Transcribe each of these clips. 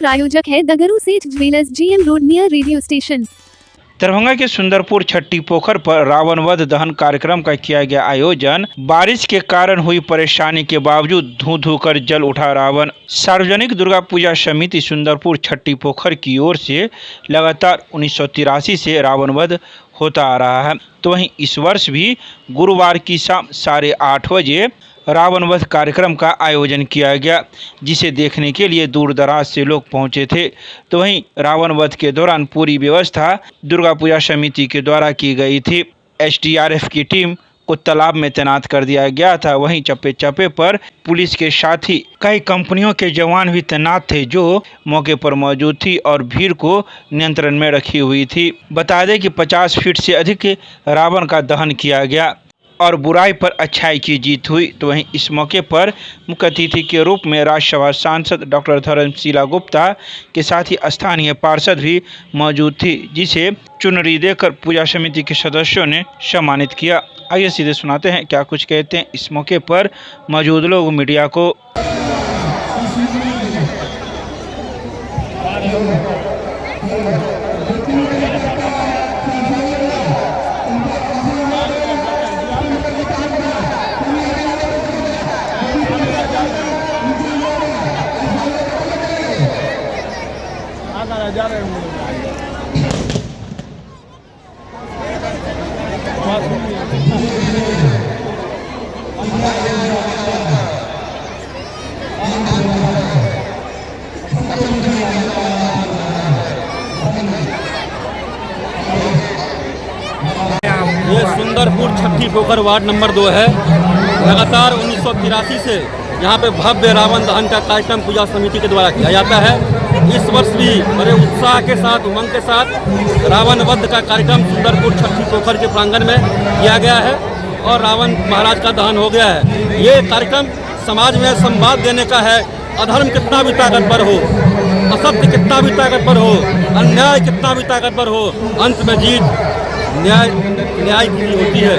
प्रायोजक है दगरू सेठ jewellers, GM road near radio station. Darbhanga के सुंदरपुर छठी पोखर पर रावण वध दहन कार्यक्रम का किया गया आयोजन। बारिश के कारण हुई परेशानी के बावजूद धू धू कर जल उठा रावण। सार्वजनिक दुर्गा पूजा समिति सुंदरपुर छठी पोखर की ओर से लगातार 1983 से रावण वध होता आ रहा है। तो वहीं इस वर्ष भी गुरुवार की शाम 8:30 बजे रावण वध कार्यक्रम का आयोजन किया गया, जिसे देखने के लिए दूर दराज से लोग पहुंचे थे। तो वहीं रावण वध के दौरान पूरी व्यवस्था दुर्गा पूजा समिति के द्वारा की गई थी। SDRF की टीम को तालाब में तैनात कर दिया गया था। वहीं चप्पे चप्पे पर पुलिस के साथ ही कई कंपनियों के जवान भी तैनात थे, जो मौके पर मौजूद थी और भीड़ को नियंत्रण में रखी हुई थी। बता दें कि 50 फीट से अधिक रावण का दहन किया गया और बुराई पर अच्छाई की जीत हुई। तो वहीं इस मौके पर मुख्य अतिथि के रूप में राज्यसभा सांसद डॉक्टर धर्मशीला गुप्ता के साथ ही स्थानीय पार्षद भी मौजूद थी, जिसे चुनरी देकर पूजा समिति के सदस्यों ने सम्मानित किया। आइए सीधे सुनाते हैं क्या कुछ कहते हैं इस मौके पर मौजूद लोग मीडिया को। ये सुंदरपुर छठी पोखर वार्ड नंबर 2 है। लगातार 1983 से यहाँ पे भव्य रावण दहन का कार्यक्रम पूजा समिति के द्वारा किया जाता है। इस वर्ष भी बड़े उत्साह के साथ, उमंग के साथ रावण वध का कार्यक्रम सुंदरपुर छठी पोखर के प्रांगण में किया गया है और रावण महाराज का दहन हो गया है। ये कार्यक्रम समाज में संवाद देने का है। अधर्म कितना भी ताकतवर हो, असत्य कितना भी ताकतवर हो, अन्याय कितना भी ताकतवर हो, अंत में जीत न्याय की होती है,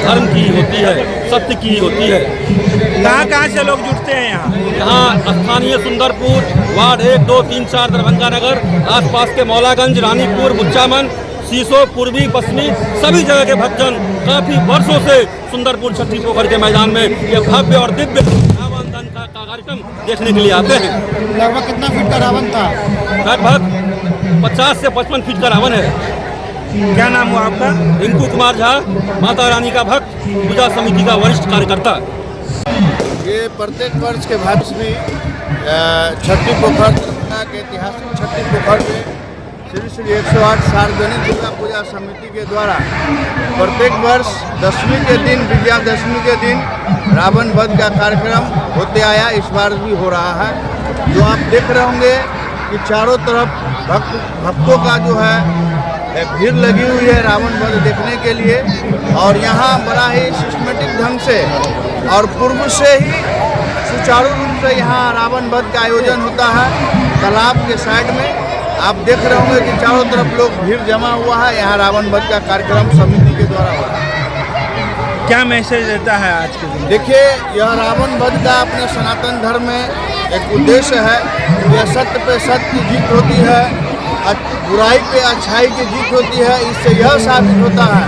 धर्म की होती है, सत्य की होती है। कहाँ से लोग जुटते हैं यहाँ स्थानीय सुंदरपुर वार्ड 1, 2, 3, 4 दरभंगा नगर, आसपास के मौलागंज, रानीपुर, बुच्चामन, सीसो, पूर्वी, पश्चिमी सभी जगह के भक्तजन काफी वर्षों से सुंदरपुर छठी पोखर के मैदान में ये भव्य और दिव्य रावण दहन का कार्यक्रम देखने के लिए आते हैं। लगभग कितना फीट का रावण था? लगभग 50 से 55 फीट का रावण है। क्या नाम हुआ आपका? रिंकू कुमार झा, माता रानी का भक्त, पूजा समिति का वरिष्ठ कार्यकर्ता। ये प्रत्येक वर्ष के भाग्य छठी पोखर के ऐतिहासिक छठी पोखर में श्री 108 सार्वजनिक दुर्गा पूजा समिति के द्वारा प्रत्येक वर्ष दशमी के दिन, विजयादशमी के दिन रावण वध का कार्यक्रम होते आया। इस बार भी हो रहा है। जो आप देख रहे होंगे कि चारों तरफ भक्तों का जो है भीड़ लगी हुई है रावण वध देखने के लिए। और यहाँ बड़ा ही सिस्टमेटिक ढंग से और पूर्व से ही सुचारू रूप से यहाँ रावण वध का आयोजन होता है। तालाब के साइड में आप देख रहे होंगे कि चारों तरफ लोग भीड़ जमा हुआ है। यहाँ रावण वध का कार्यक्रम समिति के द्वारा हो रहा है। क्या मैसेज देता है आज के दिन? देखिए, यह रावण वध का अपने सनातन धर्म में एक उद्देश्य है। यह सत्य पे सत्य की जीत होती है, बुराई पे अच्छाई की जीत होती है। इससे यह साबित होता है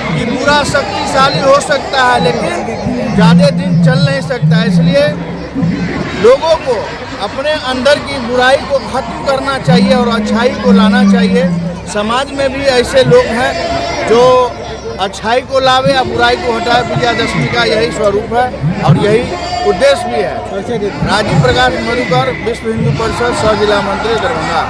कि बुरा शक्तिशाली हो सकता है लेकिन ज़्यादा दिन चल नहीं सकता। इसलिए लोगों को अपने अंदर की बुराई को खत्म करना चाहिए और अच्छाई को लाना चाहिए। समाज में भी ऐसे लोग हैं जो अच्छाई को लावे या बुराई को हटाए। विजयादशमी का यही स्वरूप है और यही उद्देश्य भी है। राजीव प्रकाश मधुकर, विश्व हिंदू परिषद, सह जिला मंत्री, दरभंगा।